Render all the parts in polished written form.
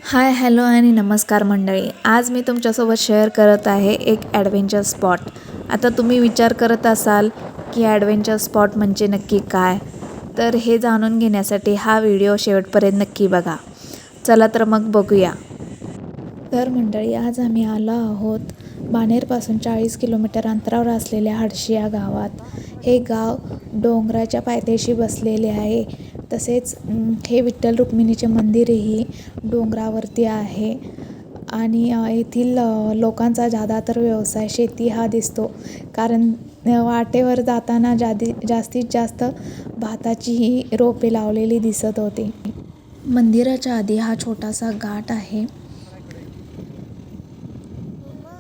Hi hello आणि नमस्कार मंडळी. आज मी तुमच्यासोबत शेअर करत आहे एक ॲडव्हेंचर स्पॉट. आता तुम्ही विचार करत असाल की ॲडव्हेंचर स्पॉट म्हणजे नक्की काय, तर हे जाणून घेण्यासाठी हा व्हिडिओ शेवटपर्यंत नक्की बघा. चला तर मग बघूया. तर मंडळी, आज आम्ही आलो आहोत बाणेरपासून 40 किलोमीटर अंतरावर असलेल्या हडशी या गावात. हे गाव डोंगराच्या पायथ्याशी बसलेले आहे. तसेच हे विठ्ठल रुक्मिणीचे मंदिरही डोंगरावरती आहे. आणि येथील लोकांचा ज्यादातर व्यवसाय शेती हा दिसतो, कारण वाटेवर जाताना जास्तीत जास्त भाताचीही रोपे लावलेली दिसत होती. मंदिराच्या आधी हा छोटासा घाट आहे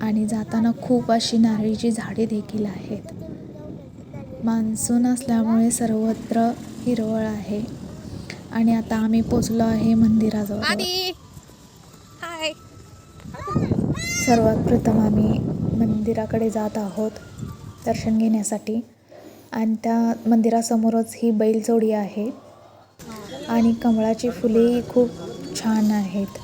आणि जाताना खूप अशी नारळीची झाडे देखील आहेत. मान्सून असल्यामुळे सर्वत्र हिरवळ आहे. आणि आता आम्ही पोचलो आहे मंदिराजवळ. सर्वात प्रथम आम्ही मंदिराकडे जात आहोत दर्शन घेण्यासाठी. आणि त्या मंदिरासमोरच ही बैलजोडी आहे आणि कमळाची फुलेही खूप छान आहेत.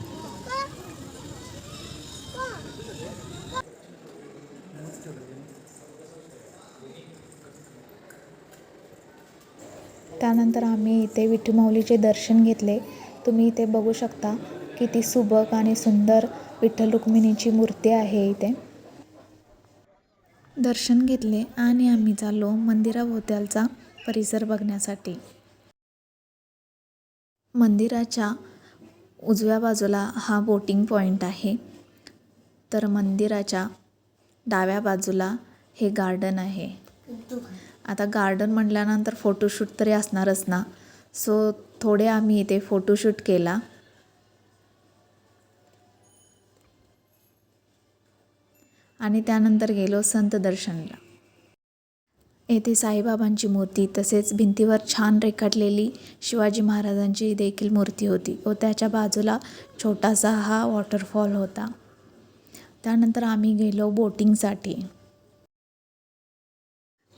त्यानंतर आम्ही इथे विठुमाऊलीचे दर्शन घेतले. तुम्ही इथे बघू शकता किती सुबक आणि सुंदर विठ्ठल रुक्मिणीची मूर्ती आहे इथे. दर्शन घेतले आणि आम्ही चाललो मंदिराभोवतालचा परिसर बघण्यासाठी. मंदिराच्या उजव्या बाजूला हा बोटिंग पॉईंट आहे, तर मंदिराच्या डाव्या बाजूला हे गार्डन आहे. आता गार्डन म्हटल्यानंतर फोटोशूट तरी असणारच ना, सो थोडे आम्ही इथे फोटोशूट केला. आणि त्यानंतर गेलो संत दर्शनला. येथे साईबाबांची मूर्ती, तसेच भिंतीवर छान रेखाटलेली शिवाजी महाराजांची देखील मूर्ती होती व त्याच्या बाजूला छोटासा हा वॉटरफॉल होता. त्यानंतर आम्ही गेलो बोटिंगसाठी.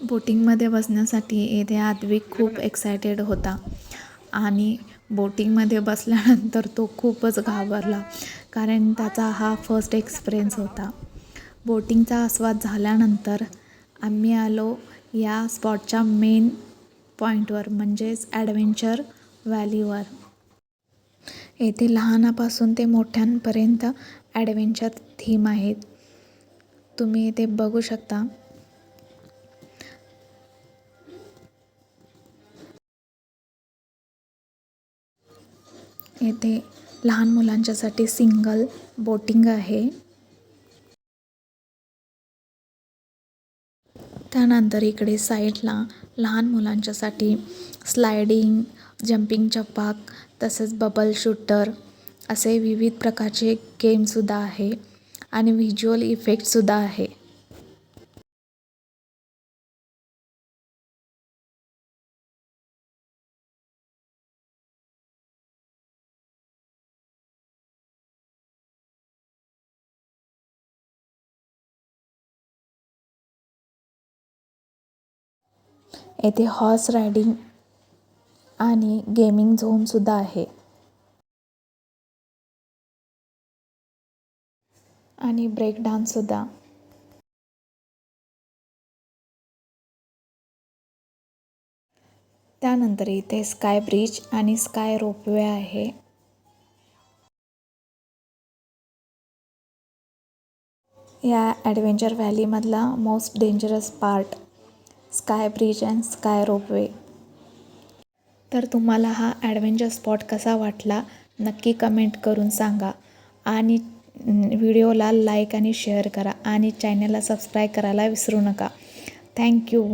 बोटिंगमध्ये बसण्यासाठी येथे आद्विक खूप एक्सायटेड होता आणि बोटिंगमध्ये बसल्यानंतर तो खूपच घाबरला, कारण त्याचा हा फर्स्ट एक्सपिरियन्स होता. बोटिंगचा आस्वाद झाल्यानंतर आम्ही आलो या स्पॉटच्या मेन पॉईंटवर, म्हणजेच ॲडव्हेंचर व्हॅलीवर. येथे लहानापासून ते मोठ्यांपर्यंत ॲडव्हेंचर थीम आहेत. तुम्ही इथे बघू शकता. येथे लहान मुलांच्यासाठी सिंगल बोटिंग आहे. त्यानंतर इकडे साईडला लहान मुलांच्यासाठी स्लायडिंग, जंपिंग पार्क, तसेच बबल शूटर असे विविध प्रकारचे गेमसुद्धा आहे आणि व्हिज्युअल इफेक्टसुद्धा आहे. येथे हॉर्स रायडिंग आणि गेमिंग झोनसुद्धा आहे. आणि ब्रेक डान्ससुद्धा. त्यानंतर इथे स्काय ब्रिज आणि स्काय रोपवे आहे. या ॲडव्हेंचर व्हॅलीमधला most dangerous part sky bridge and sky ropeway. तर तुम्हाला हा ॲडव्हेंचर स्पॉट कसा वाटला नक्की कमेंट करून सांगा. आणि व्हिडिओला लाईक आणि शेअर करा आणि चॅनलला सबस्क्राईब करायला विसरू नका. थँक्यू.